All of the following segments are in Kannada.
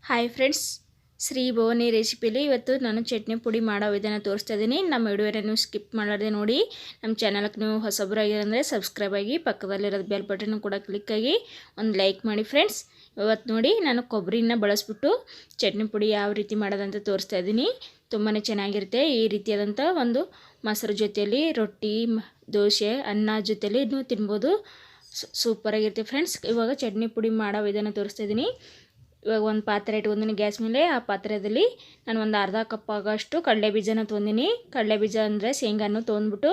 ಹಾಯ್ ಫ್ರೆಂಡ್ಸ್, ಶ್ರೀ ಭವಾನಿ ರೆಸಿಪಿಲಿ ಇವತ್ತು ನಾನು ಚಟ್ನಿ ಪುಡಿ ಮಾಡೋ ವಿಧಾನ ತೋರಿಸ್ತಾ ಇದ್ದೀನಿ. ನಮ್ಮ ವಿಡಿಯೋನ ಸ್ಕಿಪ್ ಮಾಡದೆ ನೋಡಿ. ನಮ್ಮ ಚಾನಲ್ಗೆ ನೀವು ಹೊಸಬರಾಗಿರಂದರೆ ಸಬ್ಸ್ಕ್ರೈಬ್ ಆಗಿ, ಪಕ್ಕದಲ್ಲಿರೋದು ಬೆಲ್ ಬಟನ್ ಕೂಡ ಕ್ಲಿಕ್ ಆಗಿ ಒಂದು ಲೈಕ್ ಮಾಡಿ ಫ್ರೆಂಡ್ಸ್. ಇವತ್ತು ನೋಡಿ ನಾನು ಕೊಬ್ಬರಿನ ಬಳಸ್ಬಿಟ್ಟು ಚಟ್ನಿ ಪುಡಿ ಯಾವ ರೀತಿ ಮಾಡೋದಂತ ತೋರಿಸ್ತಾ ಇದ್ದೀನಿ. ತುಂಬಾ ಚೆನ್ನಾಗಿರುತ್ತೆ. ಈ ರೀತಿಯಾದಂಥ ಒಂದು ಮೊಸರು ಜೊತೆಯಲ್ಲಿ ರೊಟ್ಟಿ, ದೋಸೆ, ಅನ್ನ ಜೊತೆಯಲ್ಲಿ ಇನ್ನೂ ತಿನ್ಬೋದು. ಸೂಪರಾಗಿರುತ್ತೆ ಫ್ರೆಂಡ್ಸ್. ಇವಾಗ ಚಟ್ನಿ ಪುಡಿ ಮಾಡೋ ವಿಧಾನ ತೋರಿಸ್ತಾ ಇದ್ದೀನಿ. ಇವಾಗ ಒಂದು ಪಾತ್ರೆ ಇಟ್ಕೊಂಡಿನಿ ಗ್ಯಾಸ್ ಮೇಲೆ. ಆ ಪಾತ್ರೆಯಲ್ಲಿ ನಾನು ಒಂದು ಅರ್ಧ ಕಪ್ ಆಗೋಷ್ಟು ಕಡಲೆ ಬೀಜನ ತೊಗೊಂಡಿನಿ. ಕಡಲೆ ಬೀಜ ಅಂದರೆ ಶೇಂಗಾನು ತೊಗೊಂಡ್ಬಿಟ್ಟು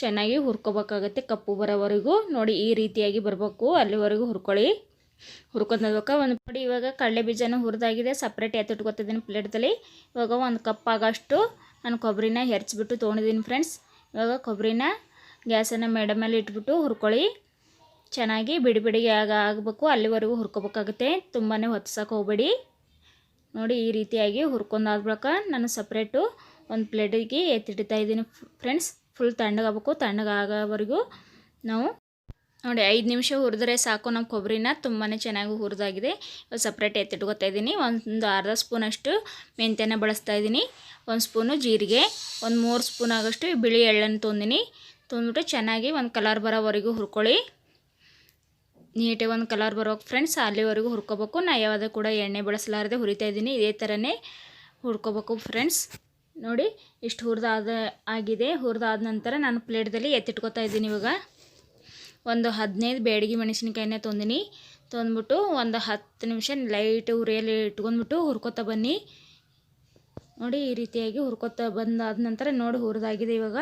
ಚೆನ್ನಾಗಿ ಹುರ್ಕೋಬೇಕಾಗತ್ತೆ ಕಪ್ಪು ಬರೋವರೆಗೂ. ನೋಡಿ ಈ ರೀತಿಯಾಗಿ ಬರಬೇಕು, ಅಲ್ಲಿವರೆಗೂ ಹುರ್ಕೊಳ್ಳಿ. ಹುರ್ಕೊಂಡ್ಬೇಕಾ ಒಂದು ಪುಡಿ. ಇವಾಗ ಕಡಲೆ ಬೀಜನೂ ಹುರಿದಾಗಿದೆ, ಸಪ್ರೇಟ್ ಎತ್ತಿಟ್ಕೊತಿದ್ದೀನಿ ಪ್ಲೇಟ್ದಲ್ಲಿ. ಇವಾಗ ಒಂದು ಕಪ್ ಆಗೋಷ್ಟು ನಾನು ಕೊಬ್ಬರಿನ ಹೆರ್ಚ್ಬಿಟ್ಟು ತೊಗೊಂಡಿದ್ದೀನಿ ಫ್ರೆಂಡ್ಸ್. ಇವಾಗ ಕೊಬ್ಬರಿನ ಗ್ಯಾಸನ್ನು ಮೇಲೆ ಇಟ್ಬಿಟ್ಟು ಹುರ್ಕೊಳ್ಳಿ. ಚೆನ್ನಾಗಿ ಬಿಡಿ ಬಿಡಿಗೆ ಆಗಬೇಕು, ಅಲ್ಲಿವರೆಗೂ ಹುರ್ಕೋಬೇಕಾಗುತ್ತೆ. ತುಂಬಾ ಹೊತ್ಸಕ್ಕೆ ಹೋಗಬೇಡಿ. ನೋಡಿ ಈ ರೀತಿಯಾಗಿ ಹುರ್ಕೊಂಡಾದ ಬಳಿಕ ನಾನು ಸಪ್ರೇಟು ಒಂದು ಪ್ಲೇಟಿಗೆ ಎತ್ತಿಡ್ತಾ ಇದ್ದೀನಿ ಫ್ರೆಂಡ್ಸ್. ಫುಲ್ ತಣ್ಣಗಾಗಬೇಕು. ತಣ್ಣಗಾಗೋವರೆಗೂ ನಾವು ನೋಡಿ 5 ನಿಮಿಷ ಹುರಿದ್ರೆ ಸಾಕು. ನಮ್ಮ ಕೊಬ್ಬರಿನ ತುಂಬಾ ಚೆನ್ನಾಗಿ ಹುರಿದಾಗಿದೆ. ಸಪ್ರೇಟ್ ಎತ್ತಿಟ್ಕೊತಾ ಇದ್ದೀನಿ. ಒಂದು ಅರ್ಧ ಸ್ಪೂನಷ್ಟು ಮೆಂತ್ಯನ ಬಳಸ್ತಾ ಇದ್ದೀನಿ. 1 ಸ್ಪೂನು ಜೀರಿಗೆ, ಒಂದು 3 ಸ್ಪೂನ್ ಆಗೋಷ್ಟು ಬಿಳಿ ಎಳ್ಳನ್ನು ತೊಗೊಂಡ್ಬಿಟ್ಟು ಚೆನ್ನಾಗಿ ಒಂದು ಕಲರ್ ಬರೋವರೆಗೂ ಹುರ್ಕೊಳ್ಳಿ. ನೀಟಾಗಿ ಒಂದು ಕಲರ್ ಬರೋಕೆ ಫ್ರೆಂಡ್ಸ್, ಅಲ್ಲಿವರೆಗೂ ಹುರ್ಕೋಬೇಕು. ನಾ ಯಾವುದೇ ಕೂಡ ಎಣ್ಣೆ ಬಳಸಲಾರದೆ ಹುರಿತಾ ಇದ್ದೀನಿ. ಇದೇ ಥರನೇ ಹುರ್ಕೋಬೇಕು ಫ್ರೆಂಡ್ಸ್. ನೋಡಿ ಇಷ್ಟು ಆಗಿದೆ. ಹುರಿದಾದ ನಂತರ ನಾನು ಪ್ಲೇಟ್ದಲ್ಲಿ ಎತ್ತಿಟ್ಕೊತಾ ಇದ್ದೀನಿ. ಇವಾಗ ಒಂದು 15 ಬ್ಯಾಡಗಿ ಮೆಣಸಿನ್ಕಾಯಿನ ತೊಗೊಂಡ್ಬಿಟ್ಟು ಒಂದು 10 ನಿಮಿಷ ಲೈಟ್ ಉರಿಯಲ್ಲಿ ಇಟ್ಕೊಂಡ್ಬಿಟ್ಟು ಹುರ್ಕೋತಾ ಬನ್ನಿ. ನೋಡಿ ಈ ರೀತಿಯಾಗಿ ಹುರ್ಕೋತಾ ಬಂದಾದ ನಂತರ ನೋಡಿ ಹುರಿದಾಗಿದೆ. ಇವಾಗ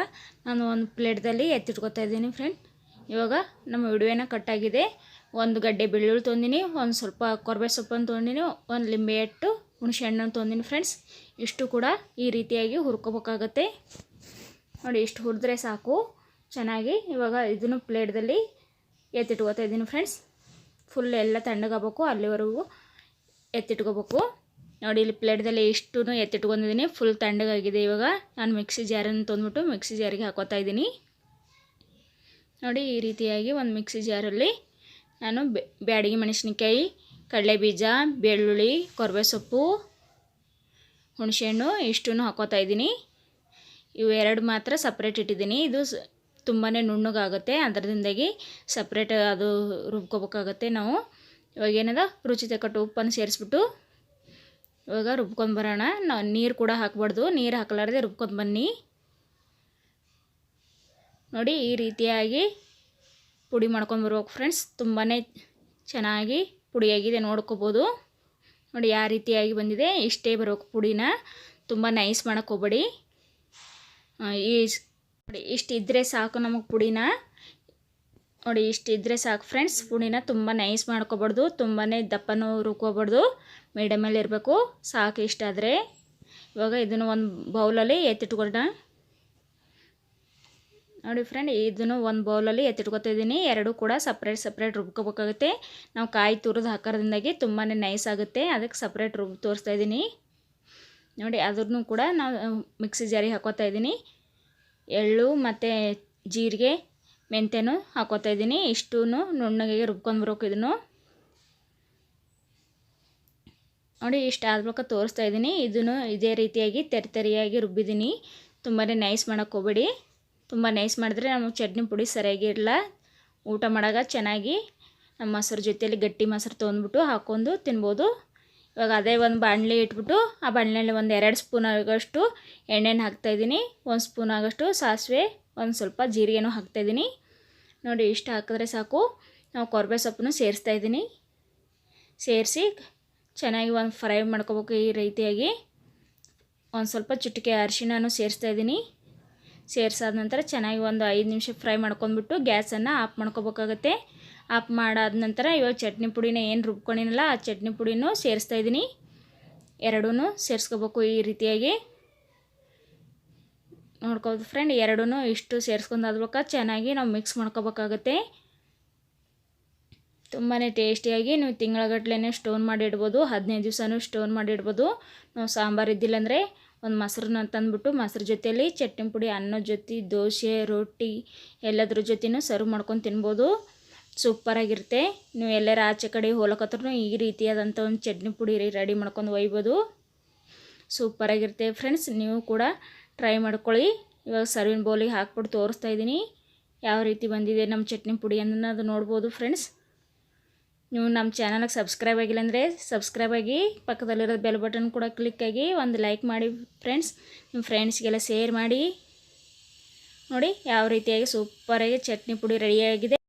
ನಾನು ಒಂದು ಪ್ಲೇಟ್ದಲ್ಲಿ ಎತ್ತಿಟ್ಕೊತಾ ಇದ್ದೀನಿ ಫ್ರೆಂಡ್. ಇವಾಗ ನಮ್ಮ ವಿಡಿಯೋನ ಕಟ್ಟಾಗಿದೆ. ಒಂದು ಗಡ್ಡೆ ಬೆಳ್ಳುಳ್ಳಿ ತೊಗೊಂಡಿನಿ, ಒಂದು ಸ್ವಲ್ಪ ಕೊರ್ಬೇವು ಸೊಪ್ಪನ್ನು ತೊಗೊಂಡಿನಿ, ಒಂದು ಲಿಂಬೆ ಎಟ್ಟು ಹುಣಸೆ ಹಣ್ಣನ್ನು ತೊಗೊಂಡಿನಿ ಫ್ರೆಂಡ್ಸ್. ಇಷ್ಟು ಕೂಡ ಈ ರೀತಿಯಾಗಿ ಹುರ್ಕೋಬೇಕಾಗತ್ತೆ. ನೋಡಿ ಇಷ್ಟು ಹುರಿದ್ರೆ ಸಾಕು ಚೆನ್ನಾಗಿ. ಇವಾಗ ಇದನ್ನು ಪ್ಲೇಟ್ದಲ್ಲಿ ಎತ್ತಿಟ್ಕೋತಾ ಇದ್ದೀನಿ ಫ್ರೆಂಡ್ಸ್. ಫುಲ್ ಎಲ್ಲ ತಣ್ಣಗಾಗಬೇಕು, ಅಲ್ಲಿವರೆಗೂ ಎತ್ತಿಟ್ಕೋಬೇಕು. ನೋಡಿ ಇಲ್ಲಿ ಪ್ಲೇಟ್ದಲ್ಲಿ ಇಷ್ಟು ಎತ್ತಿಟ್ಕೊಂಡಿದ್ದೀನಿ. ಫುಲ್ ತಣ್ಣಗಾಗಿದೆ. ಇವಾಗ ನಾನು ಮಿಕ್ಸಿ ಜಾರನ್ನು ತೊಗೊಂಡ್ಬಿಟ್ಟು ಮಿಕ್ಸಿ ಜಾರಿಗೆ ಹಾಕೋತಾ ಇದ್ದೀನಿ. ನೋಡಿ ಈ ರೀತಿಯಾಗಿ ಒಂದು ಮಿಕ್ಸಿ ಜಾರಲ್ಲಿ ನಾನು ಬ್ಯಾಡಗಿ ಮೆಣಸಿನ್ಕಾಯಿ, ಕಡಲೆಬೀಜ, ಬೆಳ್ಳುಳ್ಳಿ, ಕೊರ್ಬೇವು ಸೊಪ್ಪು, ಹುಣಸೆಹಣ್ಣು ಇಷ್ಟನ್ನು ಹಾಕೋತಾ ಇದ್ದೀನಿ. ಇವು ಎರಡು ಮಾತ್ರ ಸಪ್ರೇಟ್ ಇಟ್ಟಿದ್ದೀನಿ. ಇದು ತುಂಬಾ ನುಣ್ಣಗಾಗುತ್ತೆ, ಅದರಿಂದಾಗಿ ಸಪ್ರೇಟ್ ಅದು ರುಬ್ಕೋಬೇಕಾಗತ್ತೆ ನಾವು. ಇವಾಗ ಏನದ ರುಚಿ ತಕ್ಕಟ್ಟು ಉಪ್ಪನ್ನು ಸೇರಿಸ್ಬಿಟ್ಟು ಇವಾಗ ರುಬ್ಕೊಂಡು ಬರೋಣ. ನಾವು ನೀರು ಕೂಡ ಹಾಕ್ಬಾರ್ದು, ನೀರು ಹಾಕಲಾರ್ದೆ ರುಬ್ಕೊಂಡು ಬನ್ನಿ. ನೋಡಿ ಈ ರೀತಿಯಾಗಿ ಪುಡಿ ಮಾಡ್ಕೊಂಡು ಬರ್ಬೇಕು ಫ್ರೆಂಡ್ಸ್. ತುಂಬಾ ಚೆನ್ನಾಗಿ ಪುಡಿಯಾಗಿದೆ, ನೋಡ್ಕೋಬೋದು. ನೋಡಿ ಯಾವ ರೀತಿಯಾಗಿ ಬಂದಿದೆ. ಇಷ್ಟೇ ಬರಬೇಕು ಪುಡಿನ, ತುಂಬ ನೈಸ್ ಮಾಡೋಕ್ಕೆ ಹೋಗ್ಬೇಡಿ. ನೋಡಿ ಇಷ್ಟಿದ್ದರೆ ಸಾಕು ನಮಗೆ ಪುಡಿನ. ನೋಡಿ ಇಷ್ಟಿದ್ದರೆ ಸಾಕು ಫ್ರೆಂಡ್ಸ್. ಪುಡಿನ ತುಂಬ ನೈಸ್ ಮಾಡ್ಕೋಬಾರ್ದು, ತುಂಬಾ ದಪ್ಪನೂ ರುಬ್ಕೋಬಾರ್ದು, ಮೀಡಿಯಮಲ್ಲಿ ಇರಬೇಕು. ಸಾಕು ಇಷ್ಟಾದರೆ. ಇವಾಗ ಇದನ್ನು ಒಂದು ಬೌಲಲ್ಲಿ ಎತ್ತಿಟ್ಕೊಳ್ಳೋಣ. ನೋಡಿ ಫ್ರೆಂಡ್, ಇದನ್ನು ಒಂದು ಬೌಲಲ್ಲಿ ಎತ್ತಿಟ್ಕೊತಾ ಇದ್ದೀನಿ. ಎರಡೂ ಕೂಡ ಸಪ್ರೇಟ್ ರುಬ್ಕೋಬೇಕಾಗುತ್ತೆ. ನಾವು ಕಾಯಿ ತುರಿದು ಹಾಕೋದ್ರಿಂದಾಗಿ ತುಂಬಾ ನೈಸ್ ಆಗುತ್ತೆ, ಅದಕ್ಕೆ ಸಪ್ರೇಟ್ ತೋರಿಸ್ತಾ ಇದ್ದೀನಿ. ನೋಡಿ ಅದನ್ನು ಕೂಡ ನಾವು ಮಿಕ್ಸಿ ಜಾರಿಗೆ ಹಾಕೋತಾ ಇದ್ದೀನಿ. ಎಳ್ಳು ಮತ್ತು ಜೀರಿಗೆ, ಮೆಂತ್ಯನೂ ಹಾಕೋತಾ ಇದ್ದೀನಿ. ಇಷ್ಟೂ ನುಣ್ಣಗೆ ರುಬ್ಕೊಂಡು ಬರೋಕೆ ಇದನ್ನು. ನೋಡಿ ಇಷ್ಟು ಆದ್ಮೇಲೆ ತೋರಿಸ್ತಾ ಇದ್ದೀನಿ. ಇದನ್ನು ಇದೇ ರೀತಿಯಾಗಿ ತೆರಿಯಾಗಿ ರುಬ್ಬಿದ್ದೀನಿ. ತುಂಬಾ ನೈಸ್ ಮಾಡೋಕ್ಕೆ ಹೋಗ್ಬೇಡಿ. ತುಂಬ ನೈಸ್ ಮಾಡಿದ್ರೆ ನಮಗೆ ಚಟ್ನಿ ಪುಡಿ ಸರಿಯಾಗಿರಲ್ಲ. ಊಟ ಮಾಡಾಗ ಚೆನ್ನಾಗಿ ನಮ್ಮ ಮೊಸರು ಜೊತೆಯಲ್ಲಿ ಗಟ್ಟಿ ಮೊಸರು ತೊಗೊಂಡ್ಬಿಟ್ಟು ಹಾಕ್ಕೊಂಡು ತಿನ್ಬೋದು. ಇವಾಗ ಅದೇ ಒಂದು ಬಾಣಲೆ ಇಟ್ಬಿಟ್ಟು ಆ ಬಾಣಲೆಯಲ್ಲಿ ಒಂದು 2 ಸ್ಪೂನ್ ಆಗೋಷ್ಟು ಎಣ್ಣೆನ ಹಾಕ್ತಾಯಿದ್ದೀನಿ. 1 ಸ್ಪೂನ್ ಆಗೋಷ್ಟು ಸಾಸಿವೆ, ಒಂದು ಸ್ವಲ್ಪ ಜೀರಿಗೆನೂ ಹಾಕ್ತಾಯಿದ್ದೀನಿ. ನೋಡಿ ಇಷ್ಟು ಹಾಕಿದ್ರೆ ಸಾಕು. ನಾವು ಕೊರ್ಬೇವು ಸೊಪ್ಪನ್ನು ಸೇರಿಸ್ತಾ ಇದ್ದೀನಿ. ಸೇರಿಸಿ ಚೆನ್ನಾಗಿ ಒಂದು ಫ್ರೈ ಮಾಡ್ಕೋಬೇಕು. ಈ ರೀತಿಯಾಗಿ ಒಂದು ಸ್ವಲ್ಪ ಚುಟಿಕೆ ಅರಿಶಿಣನೂ ಸೇರಿಸ್ತಾ ಇದ್ದೀನಿ. ಸೇರಿಸಾದ ನಂತರ ಚೆನ್ನಾಗಿ ಒಂದು 5 ನಿಮಿಷ ಫ್ರೈ ಮಾಡ್ಕೊಂಡ್ಬಿಟ್ಟು ಗ್ಯಾಸನ್ನು ಆಫ್ ಮಾಡ್ಕೋಬೇಕಾಗತ್ತೆ. ಆಫ್ ಮಾಡಾದ ನಂತರ ಇವಾಗ ಚಟ್ನಿ ಪುಡಿನ ಏನು ರುಬ್ಕೊಂಡಿನಲ್ಲ ಆ ಚಟ್ನಿ ಪುಡಿನೂ ಸೇರಿಸ್ತಾ ಇದ್ದೀನಿ. ಎರಡೂ ಸೇರಿಸ್ಕೋಬೇಕು ಈ ರೀತಿಯಾಗಿ. ನೋಡ್ಕೋಬೋದು ಫ್ರೆಂಡ್, ಎರಡೂ ಇಷ್ಟು ಸೇರಿಸ್ಕೊಂಡಾದ್ಬೇಕಾ ಚೆನ್ನಾಗಿ ನಾವು ಮಿಕ್ಸ್ ಮಾಡ್ಕೋಬೇಕಾಗತ್ತೆ. ತುಂಬಾ ಟೇಸ್ಟಿಯಾಗಿ ನೀವು ತಿಂಗಳಗಟ್ಲೆ ಸ್ಟೋರ್ ಮಾಡಿ ಇಡ್ಬೋದು, 15 ದಿವಸನೂ ಸ್ಟೋರ್ ಮಾಡಿ ಇಡ್ಬೋದು. ನಾವು ಸಾಂಬಾರು ಇದ್ದಿಲ್ಲ ಅಂದರೆ ಒಂದು ಮೊಸರನ್ನ ತಂದುಬಿಟ್ಟು ಮೊಸರು ಜೊತೆಯಲ್ಲಿ ಚಟ್ನಿ ಪುಡಿ ಅನ್ನದ ಜೊತೆ, ದೋಸೆ, ರೊಟ್ಟಿ ಎಲ್ಲದ್ರ ಜೊತೆನೂ ಸರ್ವ್ ಮಾಡ್ಕೊಂಡು ತಿನ್ಬೋದು. ಸೂಪರಾಗಿರುತ್ತೆ. ನೀವು ಎಲ್ಲರ ಆಚೆ ಕಡೆ ಹೋಲಕತ್ರೂ ಈ ರೀತಿಯಾದಂಥ ಒಂದು ಚಟ್ನಿ ಪುಡಿ ರೆಡಿ ಮಾಡ್ಕೊಂಡು ಒಯ್ಬೋದು. ಸೂಪರಾಗಿರುತ್ತೆ ಫ್ರೆಂಡ್ಸ್, ನೀವು ಕೂಡ ಟ್ರೈ ಮಾಡ್ಕೊಳ್ಳಿ. ಇವಾಗ ಸರ್ವಿಂಗ್ ಬೌಲಿಗೆ ಹಾಕ್ಬಿಟ್ಟು ತೋರಿಸ್ತಾ ಇದ್ದೀನಿ ಯಾವ ರೀತಿ ಬಂದಿದೆ ನಮ್ಮ ಚಟ್ನಿ ಪುಡಿ ಅನ್ನೋದು ನೋಡ್ಬೋದು ಫ್ರೆಂಡ್ಸ್. ನೀವು ನಮ್ಮ ಚಾನಲ್ಗೆ ಸಬ್ಸ್ಕ್ರೈಬ್ ಆಗಿಲ್ಲ ಅಂದರೆ ಸಬ್ಸ್ಕ್ರೈಬ್ ಆಗಿ, ಪಕ್ಕದಲ್ಲಿರೋ ಬೆಲ್ ಬಟನ್ ಕೂಡ ಕ್ಲಿಕ್ ಆಗಿ ಒಂದು ಲೈಕ್ ಮಾಡಿ ಫ್ರೆಂಡ್ಸ್. ನಿಮ್ಮ ಫ್ರೆಂಡ್ಸ್ಗೆಲ್ಲ ಶೇರ್ ಮಾಡಿ. ನೋಡಿ ಯಾವ ರೀತಿಯಾಗಿ ಸೂಪರಾಗಿ ಚಟ್ನಿ ಪುಡಿ ರೆಡಿಯಾಗಿದೆ.